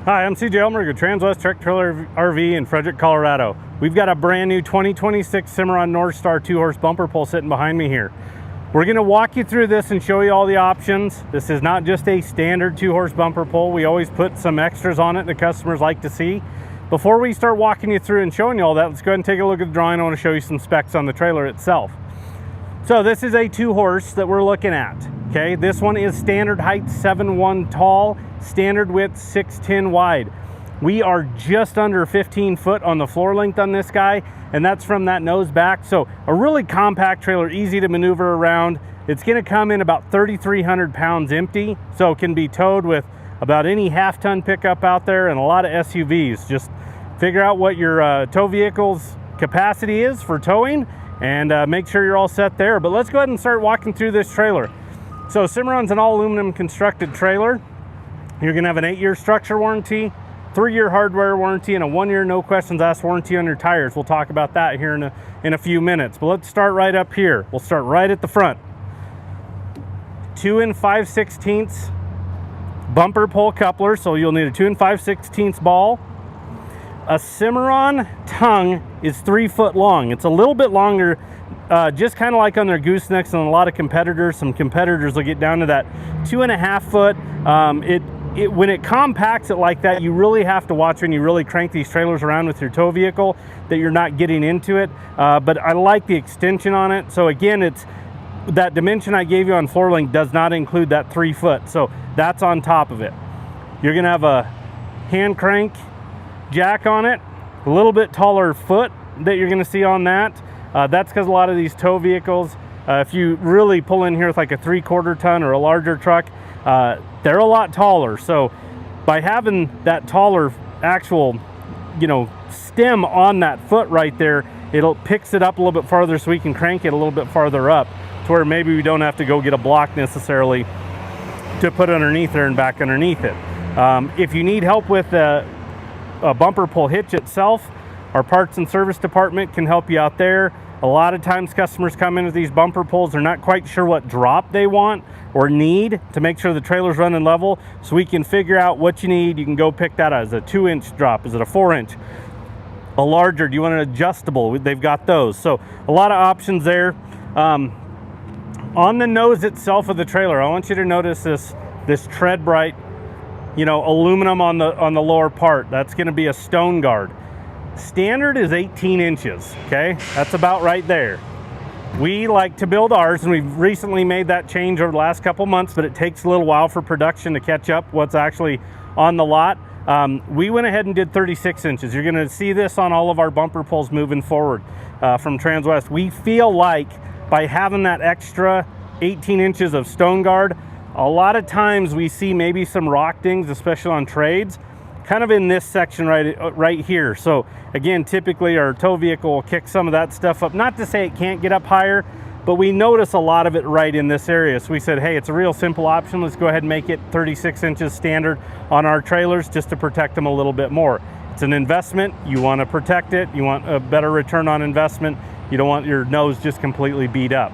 Hi, I'm CJ Elmer with Transwest Trek Trailer RV in Frederick, Colorado. We've got a brand new 2026 Cimarron Norstar 2-horse bumper pole sitting behind me here. We're going to walk you through this and show you all the options. This is not just a standard 2-horse bumper pole. We always put some extras on it that customers like to see. Before we start walking you through and showing you all that, let's go ahead and take a look at the drawing. I want to show you some specs on the trailer itself. So this is a 2-horse that we're looking at. Okay, this one is standard height 7'1" tall, standard width 6'10" wide. We are just under 15 foot on the floor length on this guy, and that's from that nose back. So a really compact trailer, easy to maneuver around. It's going to come in about 3,300 pounds empty, so it can be towed with about any half-ton pickup out there and a lot of SUVs. Just figure out what your tow vehicle's capacity is for towing and make sure you're all set there. But let's go ahead and start walking through this trailer. So Cimarron's an all aluminum constructed trailer. You're gonna have an 8-year structure warranty, 3-year hardware warranty, and a 1-year no questions asked warranty on your tires. We'll talk about that here in a few minutes. But let's start right up here. We'll start right at the front. 2 5/16 bumper pole coupler, so you'll need a 2 5/16 ball. A Cimarron tongue is 3 foot long. It's a little bit longer, just kind of like on their goosenecks and a lot of competitors. Some competitors will get down to that 2.5 foot. When it compacts it like that, you really have to watch when you really crank these trailers around with your tow vehicle that you're not getting into it. But I like the extension on it. So again, it's that dimension I gave you on floor length does not include that 3 foot. So that's on top of it. You're gonna have a hand crank jack on it, a little bit taller foot that you're going to see on that. That's because a lot of these tow vehicles, if you really pull in here with like a 3/4 ton or a larger truck, they're a lot taller. So by having that taller actual, stem on that foot right there, it'll picks it up a little bit farther so we can crank it a little bit farther up to where maybe we don't have to go get a block necessarily to put underneath there and back underneath it. If you need help with a bumper pole hitch itself, our parts and service department can help you out there. A lot of times customers come in with these bumper poles, they're not quite sure what drop they want or need to make sure the trailer's running level, so we can figure out what you need. You can go pick that out. Is it a 2-inch drop? Is it a 4-inch? A larger? Do you want an adjustable? They've got those. So a lot of options there. On the nose itself of the trailer, I want you to notice this tread bright aluminum on the lower part. That's going to be a stone guard. Standard is 18 inches. Okay, that's about right there. We like to build ours, and we've recently made that change over the last couple months, but it takes a little while for production to catch up what's actually on the lot. We went ahead and did 36 inches. You're going to see this on all of our bumper poles moving forward from Transwest. We feel like by having that extra 18 inches of stone guard, a lot of times we see maybe some rock dings, especially on trades, kind of in this section right here. So again, typically our tow vehicle will kick some of that stuff up. Not to say it can't get up higher, but we notice a lot of it right in this area. So we said, hey, it's a real simple option. Let's go ahead and make it 36 inches standard on our trailers just to protect them a little bit more. It's an investment. You want to protect it. You want a better return on investment. You don't want your nose just completely beat up.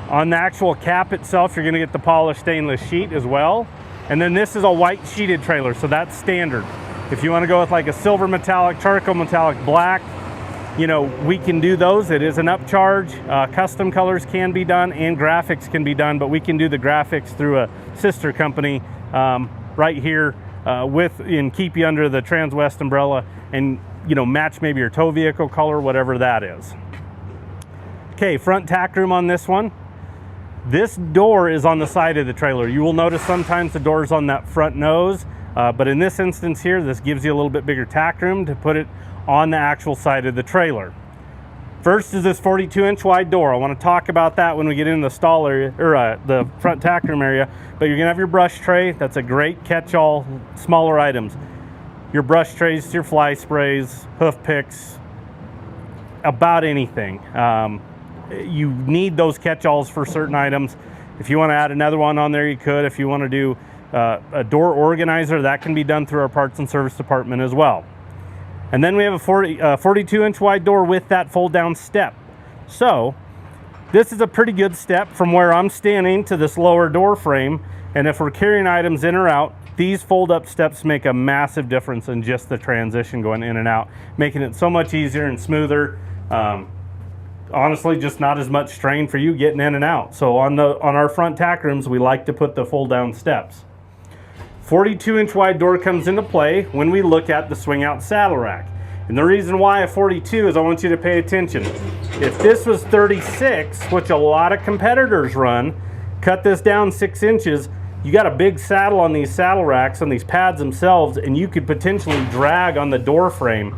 On the actual cap itself, you're going to get the polished stainless sheet as well. And then this is a white sheeted trailer, so that's standard. If you want to go with like a silver metallic, charcoal metallic, black, we can do those. It is an upcharge. Custom colors can be done and graphics can be done, but we can do the graphics through a sister company right here and keep you under the Transwest umbrella and match maybe your tow vehicle color, whatever that is. Okay, front tack room on this one. This door is on the side of the trailer. You will notice sometimes the door is on that front nose, but in this instance here, this gives you a little bit bigger tack room to put it on the actual side of the trailer. First is this 42-inch wide door. I want to talk about that when we get into the stall area, or the front tack room area, but you're gonna have your brush tray. That's a great catch-all, smaller items. Your brush trays, your fly sprays, hoof picks, about anything. You need those catch-alls for certain items. If you want to add another one on there, you could. If you want to do a door organizer, that can be done through our parts and service department as well. And then we have a 42-inch wide door with that fold-down step. So this is a pretty good step from where I'm standing to this lower door frame. And if we're carrying items in or out, these fold-up steps make a massive difference in just the transition going in and out, making it so much easier and smoother. Honestly, just not as much strain for you getting in and out. So on our front tack rooms, we like to put the fold-down steps. 42-inch wide door comes into play when we look at the swing-out saddle rack. And the reason why a 42 is I want you to pay attention. If this was 36, which a lot of competitors run, cut this down 6 inches, you got a big saddle on these saddle racks, on these pads themselves, and you could potentially drag on the door frame.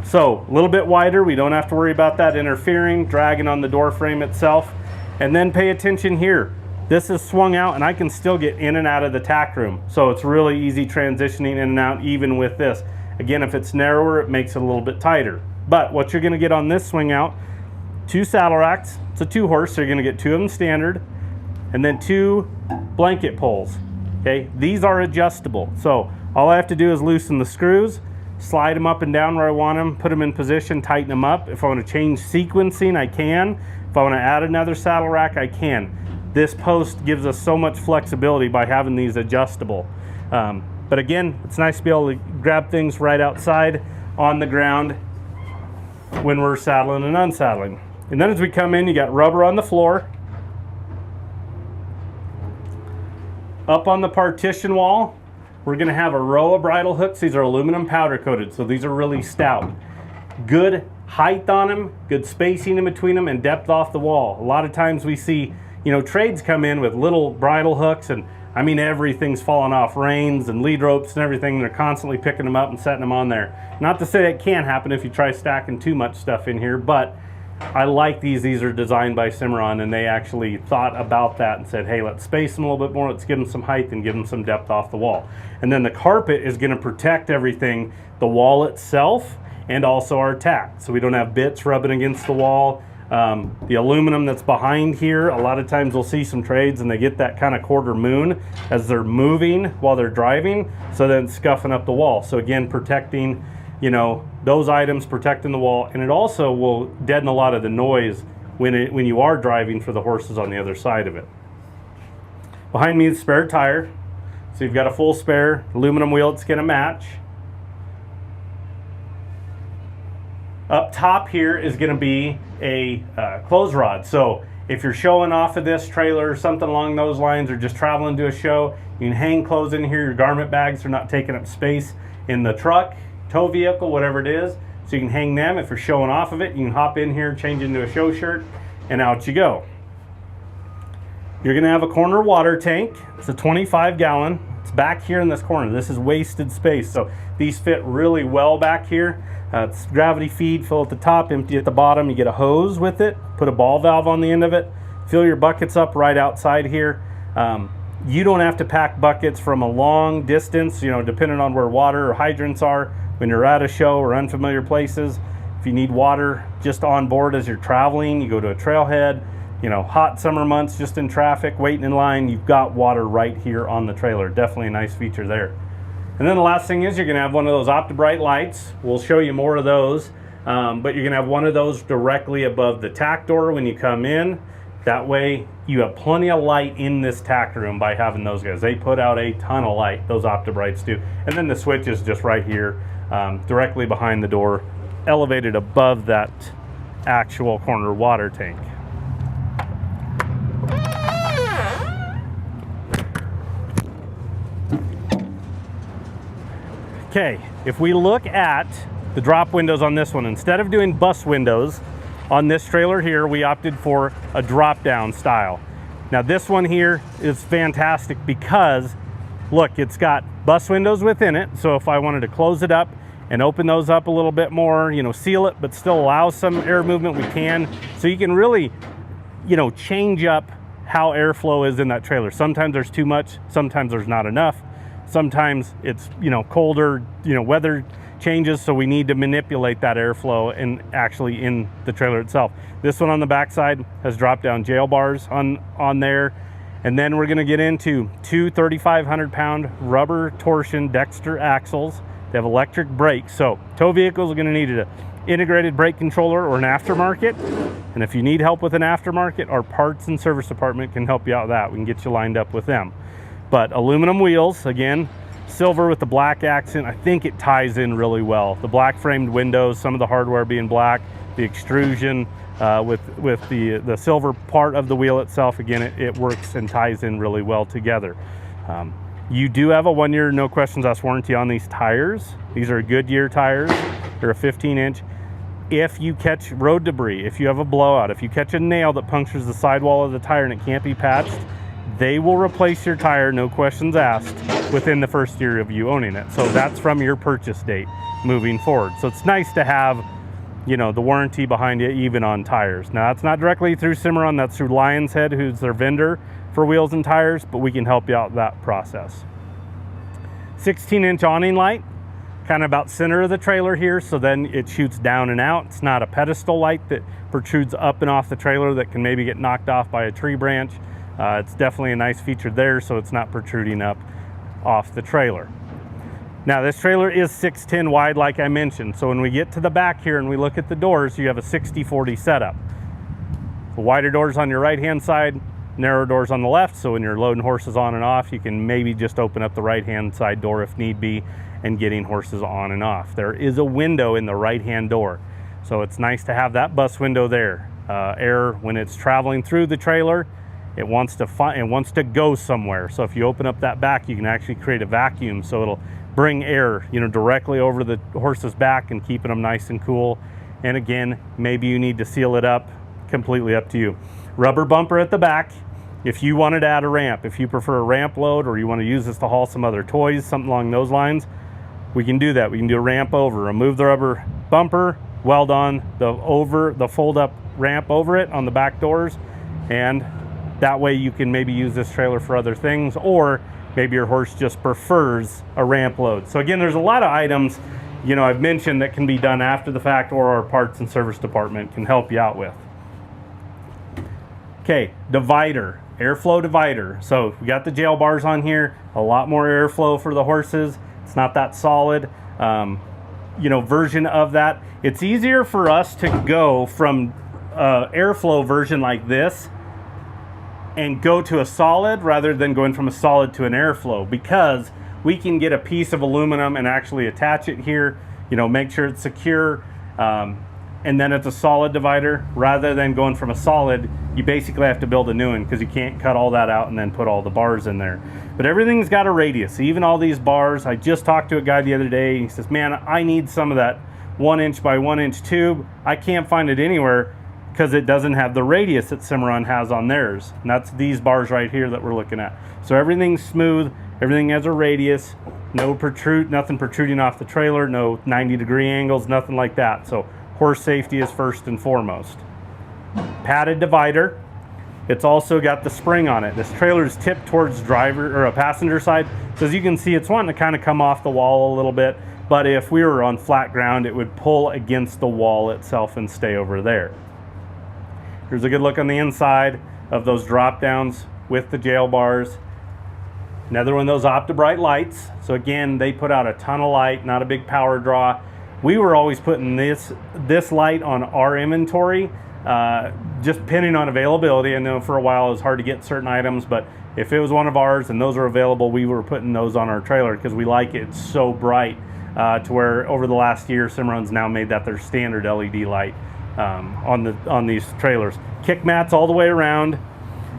So a little bit wider, we don't have to worry about that interfering, dragging on the door frame itself. And then pay attention here. This is swung out and I can still get in and out of the tack room. So it's really easy transitioning in and out even with this. Again, if it's narrower, it makes it a little bit tighter. But what you're gonna get on this swing out, 2 saddle racks. It's a 2-horse, so you're gonna get 2 of them standard, and then 2 blanket poles, okay? These are adjustable. So all I have to do is loosen the screws, slide them up and down where I want them, put them in position, tighten them up. If I wanna change sequencing, I can. If I wanna add another saddle rack, I can. This post gives us so much flexibility by having these adjustable. But again, it's nice to be able to grab things right outside on the ground when we're saddling and unsaddling. And then as we come in, you got rubber on the floor. Up on the partition wall, we're gonna have a row of bridle hooks. These are aluminum powder coated, so these are really stout. Good height on them, good spacing in between them, and depth off the wall. A lot of times we see, you know, trades come in with little bridle hooks, and I mean everything's falling off, reins and lead ropes and everything. They're constantly picking them up and setting them on there. Not to say that can't happen if you try stacking too much stuff in here, but I like these. These are designed by Cimarron, and they actually thought about that and said, hey, let's space them a little bit more, let's give them some height and give them some depth off the wall. And then the carpet is going to protect everything, the wall itself and also our tack, so we don't have bits rubbing against the wall. The aluminum that's behind here, a lot of times we'll see some trades and they get that kind of quarter moon as they're moving while they're driving, so then it's scuffing up the wall. So again, protecting, you know, those items, protecting the wall, and it also will deaden a lot of the noise when you are driving for the horses on the other side of it. Behind me is spare tire, so you've got a full spare aluminum wheel that's going to match. Up top here is going to be a clothes rod. So if you're showing off of this trailer or something along those lines, or just traveling to a show, you can hang clothes in here. Your garment bags are not taking up space in the truck, tow vehicle, whatever it is. So you can hang them. If you're showing off of it, you can hop in here, change into a show shirt, and out you go. You're going to have a corner water tank. It's a 25-gallon. It's back here in this corner. This is wasted space, so these fit really well back here. It's gravity feed, fill at the top, empty at the bottom. You get a hose with it, put a ball valve on the end of it, fill your buckets up right outside here. You don't have to pack buckets from a long distance, you know, depending on where water or hydrants are when you're at a show or unfamiliar places. If you need water just on board as you're traveling, you go to a trailhead, you know, hot summer months, just in traffic, waiting in line, you've got water right here on the trailer. Definitely a nice feature there. And then the last thing is you're going to have one of those OptiBrite lights. We'll show you more of those, but you're going to have one of those directly above the tack door when you come in. That way you have plenty of light in this tack room by having those guys. They put out a ton of light, those OptiBrites do. And then the switch is just right here, directly behind the door, elevated above that actual corner water tank. Okay, if we look at the drop windows on this one, instead of doing bus windows on this trailer here, we opted for a drop down style. Now this one here is fantastic because look, it's got bus windows within it. So if I wanted to close it up and open those up a little bit more, you know, seal it, but still allow some air movement, we can. So you can really, you know, change up how airflow is in that trailer. Sometimes there's too much, sometimes there's not enough. Sometimes it's, you know, colder, you know, weather changes, so we need to manipulate that airflow and actually in the trailer itself. This one on the backside has drop down jail bars on there. And then we're gonna get into two 3,500-pound rubber torsion Dexter axles. They have electric brakes, so tow vehicles are gonna need to integrated brake controller or an aftermarket. And if you need help with an aftermarket, our parts and service department can help you out with that. We can get you lined up with them. But aluminum wheels, again, silver with the black accent, I think it ties in really well. The black framed windows, some of the hardware being black, the extrusion with the silver part of the wheel itself, again, it works and ties in really well together. You do have a 1-year no questions asked warranty on these tires. These are Goodyear tires. They're a 15-inch. If you catch road debris, if you have a blowout, if you catch a nail that punctures the sidewall of the tire and it can't be patched, they will replace your tire, no questions asked, within the first year of you owning it. So that's from your purchase date moving forward. So it's nice to have, you know, the warranty behind you even on tires. Now that's not directly through Cimarron, that's through Lion's Head, who's their vendor for wheels and tires, but we can help you out with that process. 16-inch awning light, kind of about center of the trailer here, so then it shoots down and out. It's not a pedestal light that protrudes up and off the trailer that can maybe get knocked off by a tree branch. It's definitely a nice feature there, so it's not protruding up off the trailer. Now this trailer is 6'10" wide like I mentioned, so when we get to the back here and we look at the doors, you have a 60-40 setup. The wider doors on your right hand side, narrow doors on the left, so when you're loading horses on and off, you can maybe just open up the right hand side door if need be and getting horses on and off. There is a window in the right hand door, so it's nice to have that bus window there. Air, when it's traveling through the trailer, it wants to go somewhere. So if you open up that back, you can actually create a vacuum, so it'll bring air, you know, directly over the horse's back and keeping them nice and cool. And again, maybe you need to seal it up, completely up to you. Rubber bumper at the back. If you wanted to add a ramp, if you prefer a ramp load or you want to use this to haul some other toys, something along those lines, we can do that. We can do a ramp over, remove the rubber bumper, weld on the fold up ramp over it on the back doors, and that way you can maybe use this trailer for other things, or maybe your horse just prefers a ramp load. So again, there's a lot of items, you know, I've mentioned that can be done after the fact, or our parts and service department can help you out with. Okay, divider, airflow divider. So we got the jail bars on here, a lot more airflow for the horses. It's not that solid, you know, version of that. It's easier for us to go from airflow version like this and go to a solid rather than going from a solid to an airflow, because we can get a piece of aluminum and actually attach it here, you know, make sure it's secure, and then it's a solid divider. Rather than going from a solid, you basically have to build a new one because you can't cut all that out and then put all the bars in there. But everything's got a radius, even all these bars. I just talked to a guy the other day, he says, man, I need some of that 1-inch by 1-inch tube. I can't find it anywhere because it doesn't have the radius that Cimarron has on theirs. And that's these bars right here that we're looking at. So everything's smooth, everything has a radius, nothing protruding off the trailer, no 90-degree angles, nothing like that. So horse safety is first and foremost. Padded divider. It's also got the spring on it. This trailer is tipped towards driver or a passenger side. So as you can see, it's wanting to kind of come off the wall a little bit. But if we were on flat ground, it would pull against the wall itself and stay over there. Here's a good look on the inside of those drop downs with the jail bars. Another one of those OptiBrite lights. So again, they put out a ton of light, not a big power draw. We were always putting this light on our inventory, just depending on availability. I know for a while it was hard to get certain items, but if it was one of ours and those are available, we were putting those on our trailer because we like it. It's so bright, to where over the last year, Cimarron's now made that their standard LED light on these trailers. Kick mats all the way around,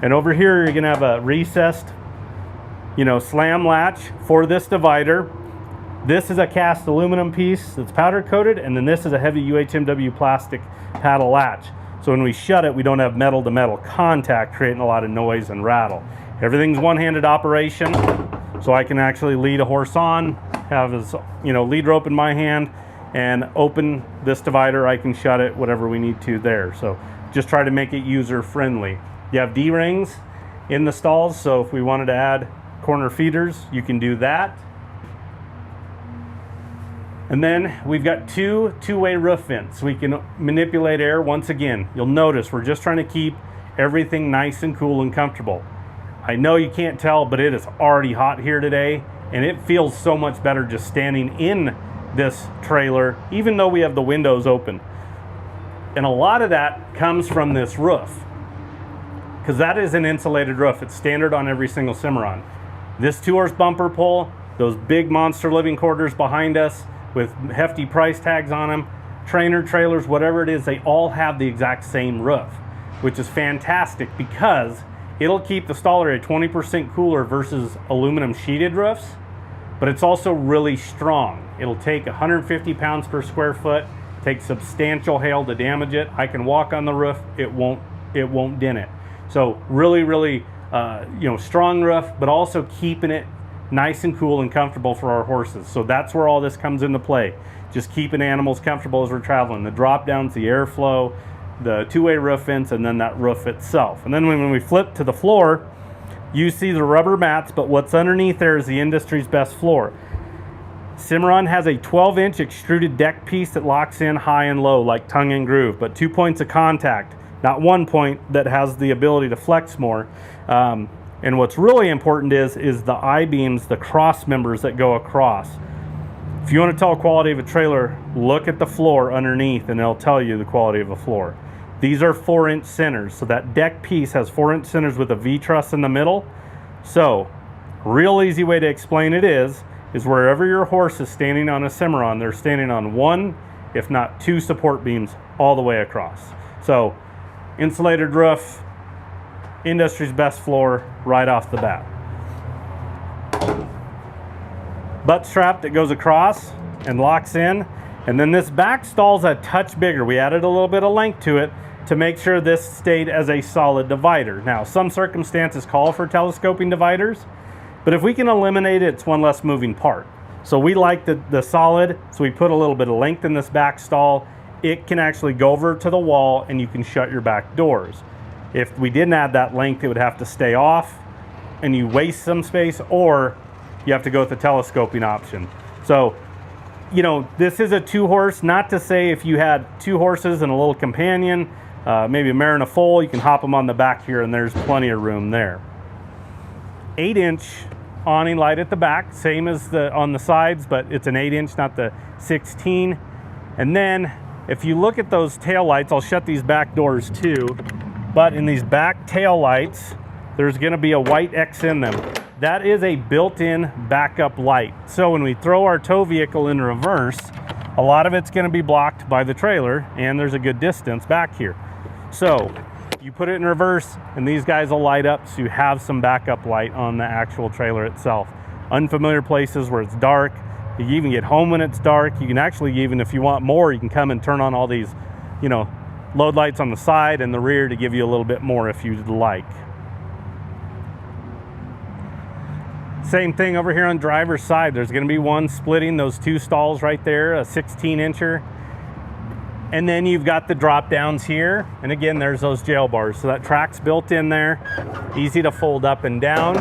and over here you're gonna have a recessed, you know, slam latch for this divider. This is a cast aluminum piece that's powder coated, and then this is a heavy UHMW plastic paddle latch. So when we shut it, we don't have metal to metal contact creating a lot of noise and rattle. Everything's one-handed operation, so I can actually lead a horse on, have his, you know, lead rope in my hand, and open this divider. I can shut it, whatever we need to there. So just try to make it user friendly. You have D-rings in the stalls, so if we wanted to add corner feeders, you can do that. And then we've got two-way roof vents. We can manipulate air. Once again, you'll notice we're just trying to keep everything nice and cool and comfortable. I know you can't tell, but it is already hot here today, and it feels so much better just standing in this trailer, even though we have the windows open. And a lot of that comes from this roof, because that is an insulated roof. It's standard on every single Cimarron. This 2-horse bumper pull, those big monster living quarters behind us with hefty price tags on them, trainer trailers, whatever it is, they all have the exact same roof, which is fantastic because it'll keep the stall area 20% cooler versus aluminum sheeted roofs, but it's also really strong. It'll take 150 pounds per square foot, take substantial hail to damage it. I can walk on the roof, it won't dent it. So really, strong roof, but also keeping it nice and cool and comfortable for our horses. So that's where all this comes into play. Just keeping animals comfortable as we're traveling. The drop downs, the airflow, the two-way roof vents, and then that roof itself. And then when we flip to the floor, you see the rubber mats, but what's underneath there is the industry's best floor. Cimarron has a 12-inch extruded deck piece that locks in high and low like tongue and groove, but 2 points of contact, not 1 point that has the ability to flex more. And what's really important is the I-beams, the cross members that go across. If you want to tell quality of a trailer, look at the floor underneath and it'll tell you the quality of a floor. These are 4-inch centers, so that deck piece has 4-inch centers with a V-truss in the middle. So, real easy way to explain it is wherever your horse is standing on a Cimarron, they're standing on 1, if not 2 support beams all the way across. So, insulated roof, industry's best floor right off the bat. Butt strap that goes across and locks in, and then this back stall's a touch bigger. We added a little bit of length to it to make sure this stayed as a solid divider. Now, some circumstances call for telescoping dividers, but if we can eliminate it, it's one less moving part. So we like the solid, so we put a little bit of length in this back stall. It can actually go over to the wall and you can shut your back doors. If we didn't add that length, it would have to stay off and you waste some space, or you have to go with the telescoping option. So, this is a 2-horse, not to say if you had 2 horses and a little companion, maybe a mare and a foal, you can hop them on the back here and there's plenty of room there. 8-inch awning light at the back, same as on the sides, but it's an 8-inch, not the 16. And then if you look at those tail lights, I'll shut these back doors too, but in these back tail lights, there's gonna be a white X in them. That is a built-in backup light. So when we throw our tow vehicle in reverse, a lot of it's gonna be blocked by the trailer, and there's a good distance back here. So you put it in reverse and these guys will light up, so you have some backup light on the actual trailer itself. Unfamiliar places where it's dark, you can even get home when it's dark. You can actually, even if you want more, you can come and turn on all these, load lights on the side and the rear to give you a little bit more if you'd like. Same thing over here on driver's side. There's going to be one splitting those 2 stalls right there, a 16-incher. And then you've got the drop downs here. And again, there's those jail bars. So that track's built in there, easy to fold up and down.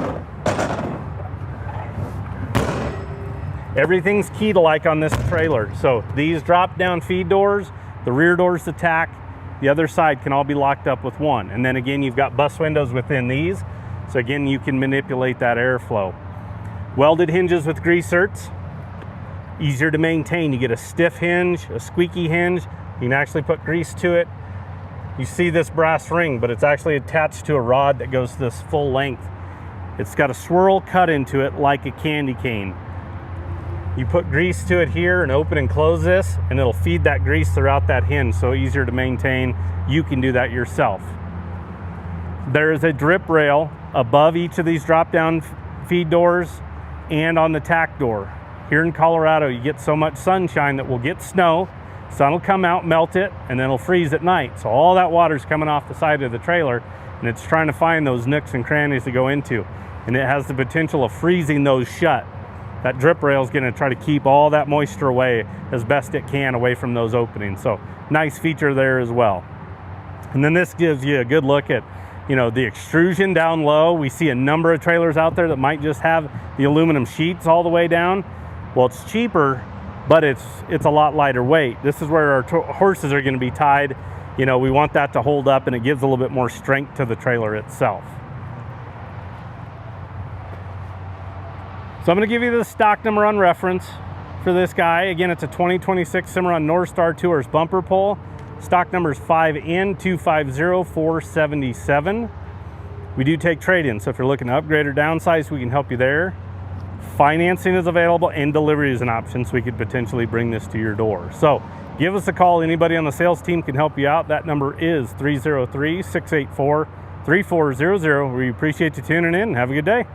Everything's key to like on this trailer. So these drop down feed doors, the rear doors to Tack, the other side can all be locked up with one. And then again, you've got bus windows within these. So again, you can manipulate that airflow. Welded hinges with grease zerks, easier to maintain. You get a stiff hinge, a squeaky hinge. You can actually put grease to it. You see this brass ring, but it's actually attached to a rod that goes this full length. It's got a swirl cut into it like a candy cane. You put grease to it here and open and close this, and it'll feed that grease throughout that hinge, so easier to maintain. You can do that yourself. There is a drip rail above each of these drop-down feed doors and on the Tack door. Here in Colorado, you get so much sunshine that we'll get snow. Sun will come out, melt it, and then it'll freeze at night. So all that water's coming off the side of the trailer, and it's trying to find those nooks and crannies to go into. And it has the potential of freezing those shut. That drip rail is going to try to keep all that moisture away as best it can away from those openings. So nice feature there as well. And then this gives you a good look at the extrusion down low. We see a number of trailers out there that might just have the aluminum sheets all the way down. Well, it's cheaper, but it's a lot lighter weight. This is where our horses are going to be tied. We want that to hold up, and it gives a little bit more strength to the trailer itself. So I'm going to give you the stock number on reference. for this guy. Again, it's a 2026 Cimarron Norstar 2-horse bumper pull. Stock number is 5N250477. We do take trade-in, so if you're looking to upgrade or downsize, we can help you there. Financing is available and delivery is an option, so we could potentially bring this to your door. So give us a call. Anybody on the sales team can help you out. That number is 303-684-3400. We appreciate you tuning in. Have a good day.